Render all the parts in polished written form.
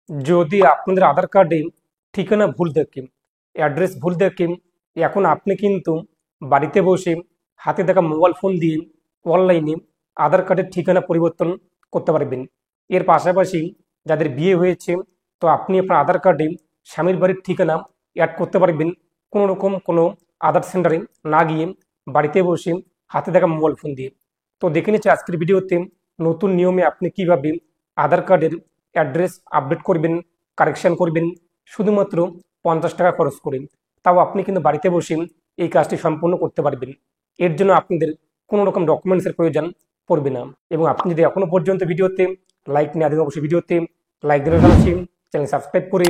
যদি আপনাদের আধার কার্ডে ঠিকানা ভুল থাকে, অ্যাড্রেস ভুল থাকে, এখন আপনি কিন্তু বাড়িতে বসে হাতে থাকা মোবাইল ফোন দিয়ে অনলাইনে আধার কার্ডের ঠিকানা পরিবর্তন করতে পারবেন। এর পাশাপাশি যাদের বিয়ে হয়েছে, তো আপনি আপনার আধার কার্ডে স্বামীর বাড়ির ঠিকানা অ্যাড করতে পারবেন কোনো রকম কোনো আধার সেন্টারে না গিয়ে, বাড়িতে বসে হাতে থাকা মোবাইল ফোন দিয়ে। তো দেখে নিচ্ছি আজকের ভিডিওতে নতুন নিয়মে আপনি কিভাবে আধার কার্ডের অ্যাড্রেস আপডেট করবেন, কারেকশন করবেন শুধুমাত্র 50 টাকা খরচ করে। তাও আপনি কিন্তু বাড়িতে বসে এই কাজটি সম্পূর্ণ করতে পারবেন। এর জন্য আপনাদের কোনো রকম ডকুমেন্টসের প্রয়োজন পড়বে না। এবং আপনি যদি এখনো পর্যন্ত ভিডিওতে লাইক না দেন, অবশ্যই ভিডিওতে লাইক দিতে জানাচ্ছি। চ্যানেল সাবস্ক্রাইব করে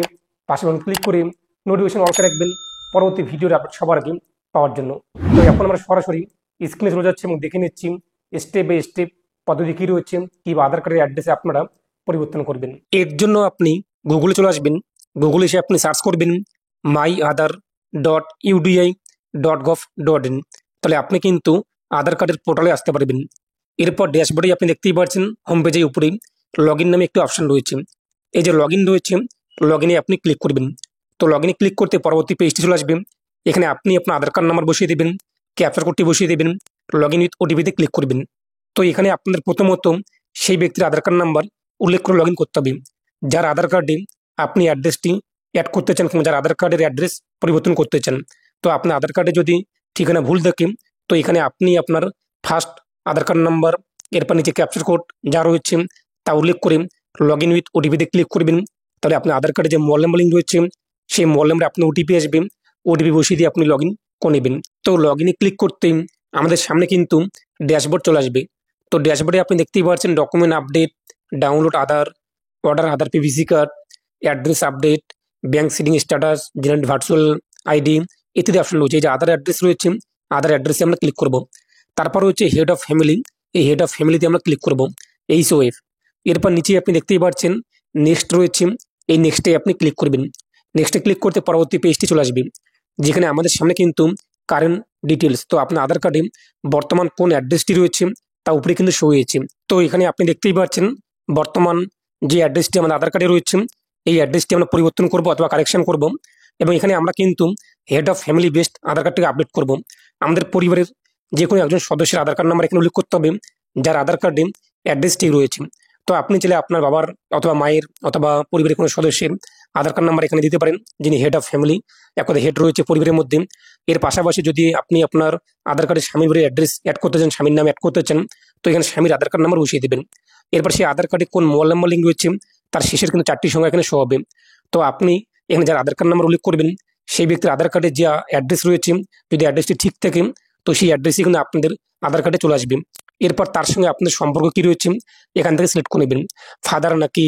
পাশে ক্লিক করে নোটিফিকেশন অল করে রাখবেন পরবর্তী ভিডিওর আপডেট সবার আগে পাওয়ার জন্য। তো এখন আমরা সরাসরি স্ক্রিনে চলে যাচ্ছি এবং দেখে নিচ্ছি স্টেপ বাই স্টেপ পদ্ধতি কী রয়েছে, কিংবা আধার কার্ডের অ্যাড্রেসে আপনারা পরিবর্তন করবেন। এর জন্য আপনি গুগলে চলে আসবেন। গুগলে এসে আপনি সার্চ করবেন myAadhar.udi.gov.in। তাহলে আপনি কিন্তু আধার কার্ডের পোর্টালে আসতে পারবেন। এরপর ড্যাশবোর্ডে আপনি দেখতেই পাচ্ছেন হোম পেজের উপরেই লগ ইন নামে একটি অপশন রয়েছে। এই যে লগ ইন রয়েছে, লগ ইনে আপনি ক্লিক করবেন। তো লগ ইনে ক্লিক করতে পরবর্তী পেজটি চলে আসবে। এখানে আপনি আপনার আধার কার্ড নাম্বার বসিয়ে দেবেন, ক্যাপচার কোডটি বসিয়ে দেবেন, লগ ইন উইথ ওটিপিতে ক্লিক করবেন। তো এখানে আপনাদের প্রথমত সেই ব্যক্তির আধার কার্ড নাম্বার উল্লেখ করে লগ ইন করতে হবে, যার আধার কার্ডে আপনি অ্যাড্রেসটি অ্যাড করতে চান কিংবা যার আধার কার্ডের অ্যাড্রেস পরিবর্তন করতে চান। তো আপনার আধার কার্ডে যদি ঠিকানা ভুল থাকে, তো এখানে আপনি আপনার ফার্স্ট আধার কার্ড নাম্বার, এরপর নিচে ক্যাপচার কোড যা রয়েছে তা উল্লেখ করে লগ ইন উইথ ওটিপিতে ক্লিক করবেন। তাহলে আপনার আধার কার্ডে যে মোবাইল নাম্বার লিঙ্ক রয়েছে সেই মোবাইল নাম্বারে আপনি ওটিপি আসবে, ওটিপি বসিয়ে দিয়ে আপনি লগ ইন করে নেবেন। তো লগ ইনে ক্লিক করতেই আমাদের সামনে কিন্তু ড্যাশবোর্ড চলে আসবে। তো ড্যাশবোর্ডে আপনি দেখতেই পাচ্ছেন document update, download Aadhaar, order Aadhaar PVC card, address update, bank seeding status, generate virtual ID ইত্যাদি অপশন রয়েছে। এই যে আধার অ্যাড্রেস রয়েছে, আধার অ্যাড্রেসে আমরা ক্লিক করব। তারপর হচ্ছে হেড অফ ফ্যামিলি, এই হেড অফ ফ্যামিলিতে আমরা ক্লিক করব, এইচওএফ। এরপর নিচে আপনি দেখতেই পাচ্ছেন নেক্সট রয়েছে, এই নেক্সটে আপনি ক্লিক করবেন। নেক্সটে ক্লিক করতে পরবর্তী পেজটি চলে আসবে, যেখানে আমাদের সামনে কিন্তু কারেন্ট ডিটেলস, তো আপনার আধার কার্ডে বর্তমান কোন অ্যাড্রেসটি রয়েছে তা উপরে কিন্তু শো হয়েছে। তো এখানে আপনি দেখতেই পাচ্ছেন বর্তমান যে অ্যাড্রেসটি আমাদের আধার কার্ডে রয়েছে, এই অ্যাড্রেসটি আমরা পরিবর্তন করব অথবা কারেকশন করব। এবং এখানে আমরা কিন্তু হেড অফ ফ্যামিলি বেসড আধার কার্ডটিকে আপডেট করব। আমাদের পরিবারের যে কোনো একজন সদস্যের আধার কার্ড নাম্বার এখানে উল্লেখ করতে হবে, যার আধার কার্ডে অ্যাড্রেস ঠিক রয়েছে। তো আপনি চাইলে আপনার বাবার অথবা মায়ের অথবা পরিবারের কোনো সদস্যের আধার কার্ড নাম্বার এখানে দিতে পারেন, যিনি হেড অফ ফ্যামিলি, এক কথা হেড রয়েছে পরিবারের মধ্যে। এর পাশাপাশি যদি আপনি আপনার আধার কার্ডে স্বামীর বাড়ির অ্যাড্রেস অ্যাড করতে চান, স্বামীর নাম অ্যাড করতে চান, তো এখানে স্বামীর আধার কার্ড নাম্বার বসিয়ে দেবেন। এরপর সেই আধার কার্ডে কোন মোবাইল নাম্বার লিঙ্ক রয়েছে তার শেষের কিন্তু 4টি সংখ্যা এখানে শো হবে। তো আপনি এখানে যার আধার কার্ড নাম্বার উল্লেখ করবেন, সেই ব্যক্তির আধার কার্ডে যে অ্যাড্রেস রয়েছে, যদি অ্যাড্রেসটি ঠিক থাকে, তো সেই অ্যাড্রেসই কিন্তু আপনাদের আধার কার্ডে চলে আসবে। এরপর তার সঙ্গে আপনাদের সম্পর্ক কি রয়েছে এখান থেকে সিলেক্ট করে নেবেন, ফাদার নাকি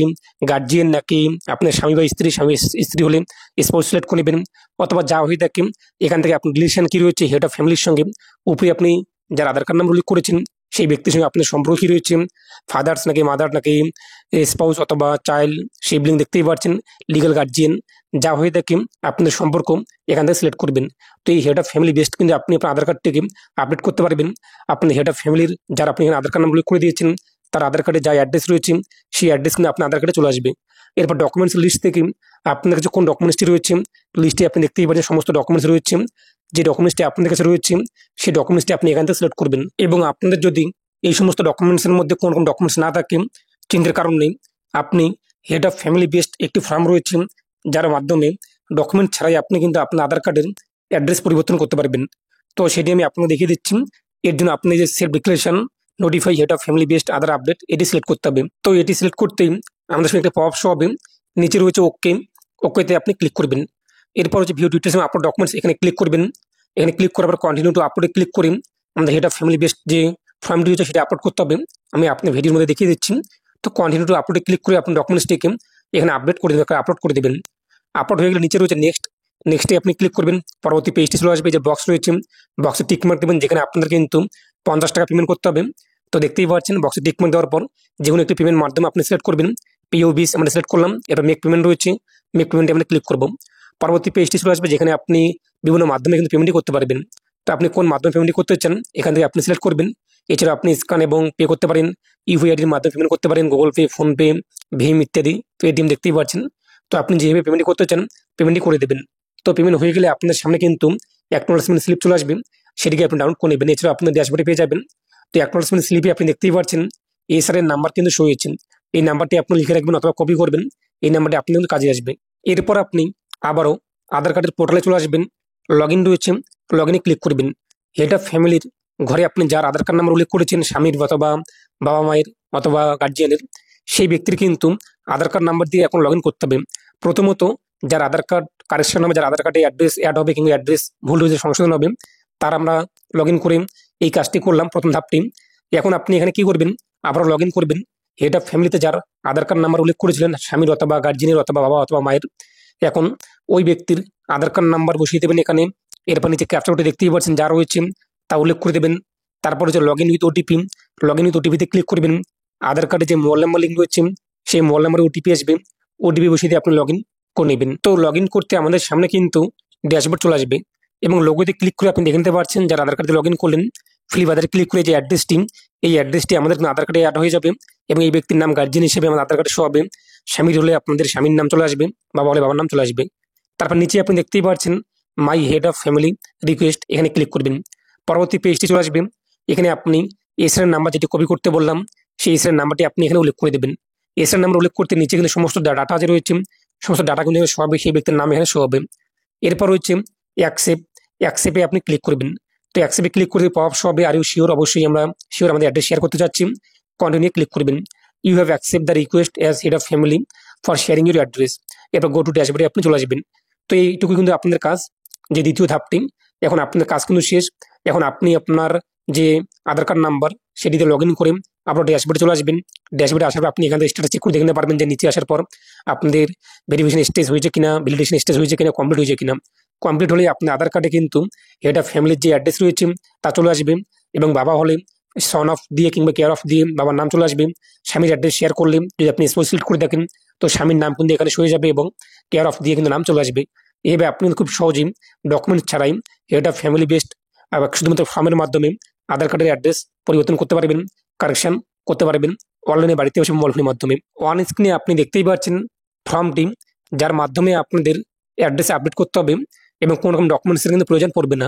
গার্জিয়ান নাকি আপনার স্বামী বা স্ত্রী, স্বামী স্ত্রী হলে স্পাউস সিলেক্ট করে নেবেন, অথবা যা হয়ে থাকে এখান থেকে আপনার রিলেশন কি রয়েছে হেড অফ ফ্যামিলির সঙ্গে, উপরে আপনি যার আধার কার্ড নাম্বার উল্লেখ করেছেন সেই ব্যক্তির সঙ্গে আপনার সম্পর্ক কি রয়েছে, ফাদার্স নাকি মাদার নাকি স্পাউস অথবা চাইল্ড সিবলিং দেখতেই পাচ্ছেন, লিগাল গার্জিয়ান যা হয়ে থাকে আপনাদের সম্পর্ক এখান থেকে সিলেক্ট করবেন। তো এই হেড অফ ফ্যামিলি বেসড কিন্তু আপনি আপনার আধার কার্ডটিকে আপডেট করতে পারবেন। আপনি হেড অফ ফ্যামিলির যারা আপনি এখানে আধার কার্ড নাম্বার উল্লেখ করে দিয়েছেন, তার আধার কার্ডে যা অ্যাড্রেস রয়েছে সেই অ্যাড্রেস কিন্তু আপনার আধার কার্ডে চলে আসবে। এরপর ডকুমেন্টস লিস্ট থেকে আপনার কাছে কোন ডকুমেন্টসটি রয়েছে, লিস্টে আপনি দেখতেই পাচ্ছেন সমস্ত ডকুমেন্টস রয়েছে। যে ডকুমেন্টসটি আপনাদের কাছে রয়েছে সেই ডকুমেন্টসটি আপনি এখান থেকে সিলেক্ট করবেন। এবং আপনাদের যদি এই সমস্ত ডকুমেন্টসের মধ্যে কোন কোন ডকুমেন্টস না থাকে, চিন্তার কারণ নেই, আপনি হেড অফ ফ্যামিলি বেসড একটি ফর্ম রয়েছে, যার মাধ্যমে ডকুমেন্ট ছাড়াই আপনি কিন্তু আপনার আধার কার্ডের অ্যাড্রেস পরিবর্তন করতে পারবেন। তো সেটি আমি আপনাকে দেখিয়ে দিচ্ছি। এর জন্য আপনি যে self declaration notify head of family based Aadhaar update, এটি সিলেক্ট করতে হবে। তো এটি সিলেক্ট করতেই আমাদের সঙ্গে একটা পপ শো হবে, নিচে রয়েছে ওকে, ওকেতে আপনি ক্লিক করবেন। এরপর হচ্ছে ভিউ ডিটেলস আপলোড ডকুমেন্টস, এখানে ক্লিক করবেন। এখানে ক্লিক করার পর কন্টিনিউ টু আপলোডে ক্লিক করে আমাদের হেড অফ ফ্যামিলি বেসড যে ফর্মটি রয়েছে সেটা আপলোড করতে হবে। আমি আপনার ভিডিওর মধ্যে দেখিয়ে দিচ্ছি। তো কন্টিনিউ টু আপলোডে ক্লিক করে আপনার ডকুমেন্টসটিকে এখানে আপডেট করে দেবেন, আপলোড করে দেবেন। আপলোড হয়ে গেলে নিচে রয়েছে নেক্সট, নেক্সটে আপনি ক্লিক করবেন। পরবর্তী পেজটি চলে আসবে, যে বক্স রয়েছে বক্সে টিক মার্ক দেবেন, যেখানে আপনাদের কিন্তু 50 টাকা পেমেন্ট করতে হবে। তো দেখতেই পাচ্ছেন বক্সে টিক মার্ক দেওয়ার পর যে কোনো একটি পেমেন্ট মাধ্যমে আপনি সিলেক্ট করবেন। পিও20 আমরা সিলেক্ট করলাম, এবার মেক পেমেন্ট রয়েছে, মেক পেমেন্টে আমরা ক্লিক করব। পরবর্তী পেজটি চলে আসবে, যেখানে আপনি বিভিন্ন মাধ্যমে কিন্তু পেমেন্টই করতে পারবেন। তো আপনি কোন মাধ্যমে পেমেন্ট করতে চান এখান থেকে আপনি সিলেক্ট করবেন। এছাড়া আপনি স্ক্যান এবং পে করতে পারেন, ইউপিআই আইডির মাধ্যমে পেমেন্ট করতে পারেন, গুগল পে, ফোনপে, ভীম ইত্যাদি, পেটিএম দেখতেই পাচ্ছেন। তো আপনি যেভাবে পেমেন্ট করতে চান পেমেন্টই করে দেবেন। তো পেমেন্ট হয়ে গেলে আপনার সামনে কিন্তু অ্যাকনোলেজমেন্ট স্লিপ চলে আসবে, সেটিকে আপনি ডাউনলোড করে নেবেন। এছাড়া আপনার ড্যাশবোর্ডে পেয়ে যাবেন। তো অ্যাকনোলেজমেন্ট স্লিপে আপনি দেখতেই পাচ্ছেন এসআর এর নাম্বার কিন্তু শো হয়েছে। এই নাম্বারটি আপনি লিখে রাখবেন অথবা কপি করবেন, এই নাম্বারটি আপনি কিন্তু কাজে আসবে। এরপর আপনি আবারও আধার কার্ডের পোর্টালে চলে আসবেন, লগ ইন রয়েছে, লগ ইনে ক্লিক করবেন। হেড অফ ফ্যামিলির ঘরে আপনি যার আধার কার্ড নাম্বার উল্লেখ করেছেন, স্বামীর অথবা বাবা মায়ের অথবা গার্জিয়ানের, সেই ব্যক্তির কিন্তু আধার কার্ড নাম্বার দিয়ে এখন লগ ইন করতে হবে। প্রথমত যার আধার কার্ড কারেকশন হবে, যার আধার কার্ডে অ্যাড্রেস অ্যাড হবে কিংবা অ্যাড্রেস ভুল হয়েছে সংশোধন হবে, তার আমরা লগ ইন করে এই কাজটি করলাম, প্রথম ধাপটি। এখন আপনি এখানে কি করবেন, আবার লগ ইন করবেন। হেড অফ ফ্যামিলিতে যার আধার কার্ড নাম্বার উল্লেখ করেছিলেন, স্বামীর অথবা গার্জিয়ানের অথবা বাবা অথবা মায়ের, এখন ওই ব্যক্তির আধার কার্ড নাম্বার বসিয়ে দেবেন এখানে। এরপর নিচে ক্যাপচা কোডটি দেখতেই পাচ্ছেন যা রয়েছে তা উল্লেখ করে দেবেন। তারপর হচ্ছে log in with OTP, log in with ওটিপিতে ক্লিক করবেন। আধার কার্ডে যে মোবাইল নাম্বার লিঙ্ক রয়েছে সেই মোবাইল নাম্বারে ওটিপি আসবে, ওটিপি বসিয়ে দিয়ে আপনি লগ ইন করে নেবেন। তো লগ ইন করতে আমাদের সামনে কিন্তু ড্যাশবোর্ড চলে আসবে এবং লোগোতে ক্লিক করে আপনি দেখে নিতে পারছেন যারা আধার কার্ডে লগ ইন করলেন, ফ্লিপ আধারে ক্লিক করে যে অ্যাড্রেসটি, এই অ্যাড্রেসটি আমাদের আধার কার্ডে অ্যাড হয়ে যাবে এবং এই ব্যক্তির নাম গার্জিয়ান হিসেবে আমাদের আধার কার্ডে শো হবে। স্বামীর হলে আপনাদের স্বামীর নাম চলে আসবে, বাবা হলে বাবার নাম চলে আসবে। তারপর নিচে আপনি দেখতেই পাচ্ছেন my head of family request, এখানে ক্লিক করবেন। পরবর্তী পেজটি চলে আসবে, এখানে আপনি এসআর নাম্বার যেটি কপি করতে বললাম সেই এসআর নাম্বারটি আপনি এখানে উল্লেখ করে দেবেন। এসআর নাম্বার উল্লেখ করতে নিচে কিন্তু সমস্ত ডাটা যে রয়েছে সমস্ত ডাটা কিন্তু শো হবে, সেই ব্যক্তির নাম এখানে শো হবে। এরপর রয়েছে অ্যাকসেপ্ট, অ্যাকসেপ্টে আপনি ক্লিক করবেন। তো অ্যাকসেপ্টে ক্লিক করে পপ শো হবে আর ইউ শিওর, অবশ্যই আমরা শিওর আমাদের অ্যাড্রেস শেয়ার করতে চাচ্ছি। কন্টিনিউ ক্লিক করবেন। You have accept the request as head of family for sharing your address. এরপর গো টু ড্যাশবোর্ডে আপনি চলে আসবেন। তো এইটুকু কিন্তু আপনাদের কাজ, যে দ্বিতীয় ধাপটি। এখন আপনাদের কাজ কিন্তু শেষ। এখন আপনি আপনার যে আধার কার্ড নাম্বার সেটিতে লগ ইন করে আপনার ড্যাশবোর্ডে চলে আসবেন। ড্যাশবোর্ডে আসার পর আপনি এখান থেকে স্ট্যাটাস চেক করে দেখে নিতে পারবেন যে নিচে আসার পর আপনাদের ভেরিফিকেশন স্টেজ হয়েছে কিনা, ভ্যালিডেশন স্টেজ হয়েছে কিনা, কমপ্লিট হয়েছে কিনা। কমপ্লিট হলে আপনার আধার কার্ডে কিন্তু হেড অফ ফ্যামিলির যে অ্যাড্রেস রয়েছে তা চলে আসবে এবং বাবা হলে সন অফ দিয়ে কিংবা কেয়ার অফ দিয়ে বাবার নাম চলে আসবে। স্বামীর অ্যাড্রেস শেয়ার করলে যদি আপনি স্পেস সিলেক্ট করে দেখেন তো স্বামীর নাম কিন্তু এখানে হয়ে যাবে এবং কেয়ার অফ দিয়ে কিন্তু নাম চলে আসবে। এইভাবে আপনি খুব সহজেই ডকুমেন্ট ছাড়াই হেড অফ ফ্যামিলি বেসড শুধুমাত্র ফর্মের মাধ্যমে আধার কার্ডের অ্যাড্রেস পরিবর্তন করতে পারবেন, কারেকশন করতে পারবেন অনলাইনে বাড়িতে বসে মোবাইল ফোনের মাধ্যমে। ওয়ান স্ক্রিনে আপনি দেখতেই পাচ্ছেন ফর্মটি, যার মাধ্যমে আপনাদের অ্যাড্রেস আপডেট করতে হবে এবং কোনো রকম ডকুমেন্টসের কিন্তু প্রয়োজন পড়বে না।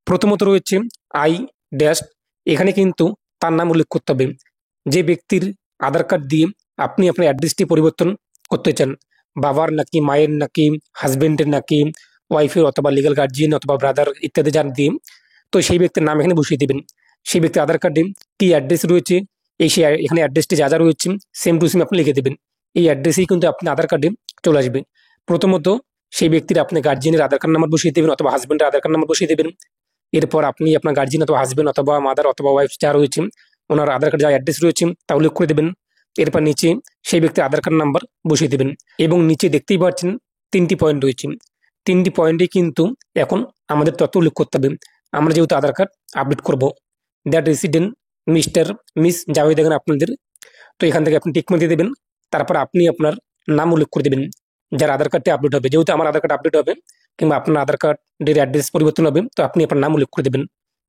প্রথমত রয়েছে আই ড্যাশ, এখানে কিন্তু তার নাম উল্লেখ করতে হবে। যে ব্যক্তির আধার কার্ড দিয়ে আপনি আপনার অ্যাড্রেসটি পরিবর্তন করতে চান, বাবার নাকি মায়ের নাকি হাজবেন্ডের নাকি ওয়াইফের অথবা লিগাল গার্জিয়ান অথবা ব্রাদার ইত্যাদি যার দিয়ে, তো সেই ব্যক্তির নাম এখানে বসিয়ে দেবেন। সেই ব্যক্তির আধার কার্ডে কি অ্যাড্রেস রয়েছে এই সে এখানে অ্যাড্রেসটি যা যা রয়েছে সেম টু সেম আপনি লিখে দেবেন। এই অ্যাড্রেসেই কিন্তু আপনি আধার কার্ডে চলে আসবে। প্রথমত সেই ব্যক্তির আপনি গার্জিয়ানের আধার কার্ড নাম্বার বসিয়ে দেবেন অথবা হাজবেন্ডের আধার কার্ড নাম্বার বসিয়ে দেবেন। এরপর আপনি আপনার গার্জিয়ান অথবা হাজবেন্ড অথবা মাদার অথবা ওয়াইফ যা রয়েছে ওনার আধার কার্ড যা অ্যাড্রেস রয়েছে তা উল্লেখ করে দেবেন। এরপর নিচে সেই ব্যক্তির আধার কার্ড নাম্বার বসিয়ে দেবেন এবং নিচে দেখতেই পাচ্ছেন 3টি পয়েন্ট রয়েছে। 3টি পয়েন্টে কিন্তু এখন আমাদের তথ্য উল্লেখ করতে হবে। আমরা যেহেতু আধার কার্ড আপডেট করব, দ্যাট রেসিডেন্ট মিস্টার মিস যা হয়ে দেখেন আপনাদের, তো এখান থেকে আপনি টিকমার্ক দিয়ে দেবেন। তারপর আপনি আপনার নাম উল্লেখ করে দেবেন যার আধার কার্ডটি আপডেট হবে। যেহেতু আমার আধার কার্ড আপডেট হবে কিংবা আপনার আধার কার্ডের অ্যাড্রেস পরিবর্তন হবে, তো আপনি আপনার নাম উল্লেখ করে দেবেন।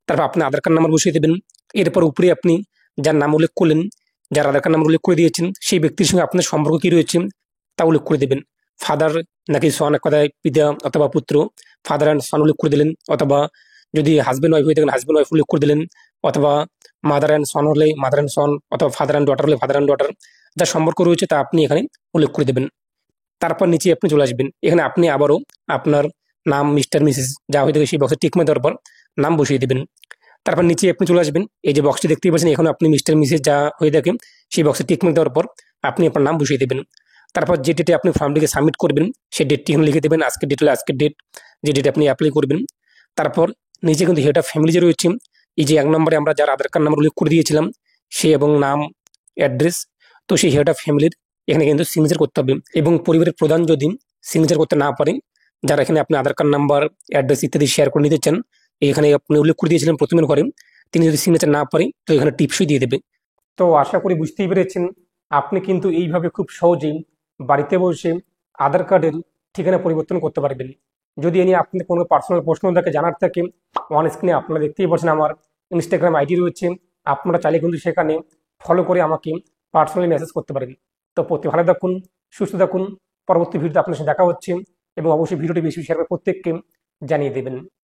তারপর আপনার আধার কার্ড নাম্বার বসিয়ে দেবেন। এরপর উপরে আপনি যার নাম উল্লেখ করলেন, যার আধার কার্ড নাম্বার উল্লেখ করে দিয়েছেন, সেই ব্যক্তির সঙ্গে আপনার সম্পর্ক কী রয়েছে তা উল্লেখ করে দেবেন। ফাদার নাকি সন, এক কথায় পিতা অথবা পুত্র, ফাদার অ্যান্ড সন উল্লেখ করে দিলেন, অথবা যদি হাজব্যান্ড ওয়াইফ হয়ে থাকেন হাজব্যান্ড ওয়াইফ উল্লেখ করে দিলেন, অথবা মাদার অ্যান্ড সন হলে মাদার অ্যান্ড সন, অথবা ফাদার অ্যান্ড ডটার হলে ফাদার অ্যান্ড ডটার, যা সম্পর্ক রয়েছে তা আপনি এখানে উল্লেখ করে দেবেন। তারপর নিচে আপনি চলে আসবেন। এখানে আপনি আবারও আপনার নাম মিস্টার মিসেস যা হয়ে থাকে সেই বক্সে টিক দেওয়ার পর নাম বসিয়ে দেবেন। তারপর নিচে আপনি চলে আসবেন, এই যে বক্সটি দেখতেই পাচ্ছেন এখন আপনি মিস্টার মিসেস যা হয়ে থাকে সেই বক্সে টিক দেওয়ার পর আপনি আপনার নাম বসিয়ে দেবেন। তারপর যে ডেটে আপনি ফর্মটিকে সাবমিট করবেন সেই ডেটটি এখানে লিখে দেবেন, আজকের ডেট হলে আজকের ডেট, যে ডেটে আপনি অ্যাপ্লাই করবেন। তারপর নিচে কিন্তু হেড অফ ফ্যামিলি যে রয়েছে, এই যে 1 নম্বরে আমরা যার আধার কার্ড নাম্বার উল্লেখ করে দিয়েছিলাম সে এবং নাম অ্যাড্রেস, তো সেই হেড অফ ফ্যামিলির এখানে কিন্তু সিগনেচার করতে হবে। এবং পরিবারের প্রধান যদি সিগনেচার করতে না পারে, যারা এখানে আপনি আধার কার্ড নাম্বার অ্যাড্রেস ইত্যাদি শেয়ার করে নিতে চান, এখানে আপনি উল্লেখ করে দিয়েছিলেন প্রথমের ঘরে, তিনি যদি সিগনেচার না পারে তো এখানে টিপসই দিয়ে দেবে। তো আশা করি বুঝতেই পেরেছেন আপনি কিন্তু এইভাবে খুব সহজেই বাড়িতে বসে আধার কার্ডের ঠিকানা পরিবর্তন করতে পারবেন। যদি এ নিয়ে আপনাদের কোনো পার্সোনাল প্রশ্ন থাকে জানার থাকে, অন স্ক্রিনে আপনারা দেখতেই পাচ্ছেন আমার ইনস্টাগ্রাম আইডি রয়েছে, আপনারা চাইলে কিন্তু সেখানে ফলো করে আমাকে পার্সোনালি মেসেজ করতে পারেন। তো ভালো থাকুন, সুস্থ থাকুন। পরবর্তী ভিডিওতে আপনার সাথে দেখা হচ্ছে এবং অবশ্যই ভিডিওটি বেশি শেয়ার করে প্রত্যেককে জানিয়ে দেবেন।